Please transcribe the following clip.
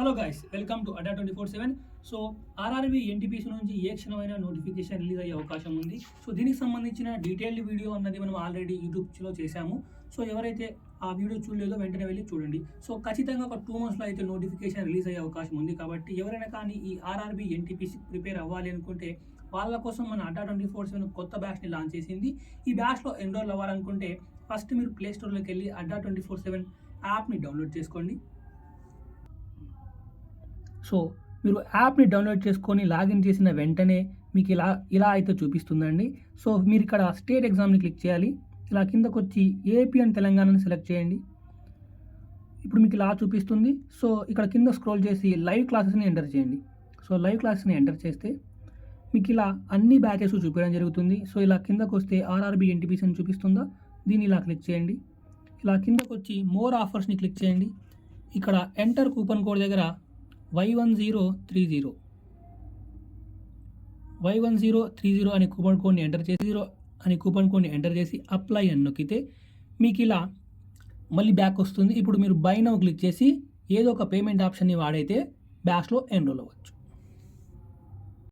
Hello guys, welcome to Adda 24/7. So RRB NTPC నుంచి ఏ క్షణమైన notification release అయ్యే అవకాశం ఉంది. సో దీనికి సంబంధించిన డీటెయిల్డ్ వీడియో అన్నది మనం ఆల్రెడీ యూట్యూబ్లో చేశాము. సో ఎవరైతే ఆ వీడియో చూడలేదో వెంటనే వెళ్ళి చూడండి. సో ఖచ్చితంగా ఒక 2 monthsలో అయితే నోటిఫికేషన్ రిలీజ్ అయ్యే అవకాశం ఉంది. కాబట్టి ఎవరైనా కానీ ఈ ఆర్ఆర్బీ ఎన్టీపీసీ ప్రిపేర్ అవ్వాలి అనుకుంటే వాళ్ళ కోసం మన అడ్డా 24/7 కొత్త బ్యాచ్ని లాంచ్ చేసింది. ఈ బ్యాచ్లో ఎన్రోల్ అవ్వాలనుకుంటే ఫస్ట్ మీరు ప్లే స్టోర్లోకి వెళ్ళి అడ్డా 24/7 యాప్ని డౌన్లోడ్ చేసుకోండి. సో మీరు యాప్ని డౌన్లోడ్ చేసుకొని లాగిన్ చేసిన వెంటనే మీకు ఇలా అయితే చూపిస్తుందండి. సో మీరు ఇక్కడ స్టేట్ ఎగ్జామ్ని క్లిక్ చేయాలి. ఇలా కిందకు వచ్చి ఏపీ అండ్ తెలంగాణని సెలెక్ట్ చేయండి. ఇప్పుడు మీకు ఇలా చూపిస్తుంది. సో ఇక్కడ కింద స్క్రోల్ చేసి లైవ్ క్లాసెస్ని ఎంటర్ చేయండి. సో లైవ్ క్లాసెస్ని ఎంటర్ చేస్తే మీకు ఇలా అన్ని బ్యాచెస్ చూపించడం జరుగుతుంది. సో ఇలా కిందకు వస్తే ఆర్ఆర్బీ ఎన్టీపీసీ అని చూపిస్తుందా, దీన్ని ఇలా క్లిక్ చేయండి. ఇలా కిందకు వచ్చి మోర్ ఆఫర్స్ని క్లిక్ చేయండి. ఇక్కడ ఎంటర్ కూపన్ కోడ్ దగ్గర Y1030 అనే కూపన్ కోడ్ని ఎంటర్ చేసి అప్లై అని నొక్కితే మీకు ఇలా మళ్ళీ బ్యాక్ వస్తుంది. ఇప్పుడు మీరు బై నౌ క్లిక్ చేసి ఏదో ఒక పేమెంట్ ఆప్షన్ని వాడైతే బ్యాచ్లో ఎన్రోల్ అవ్వచ్చు.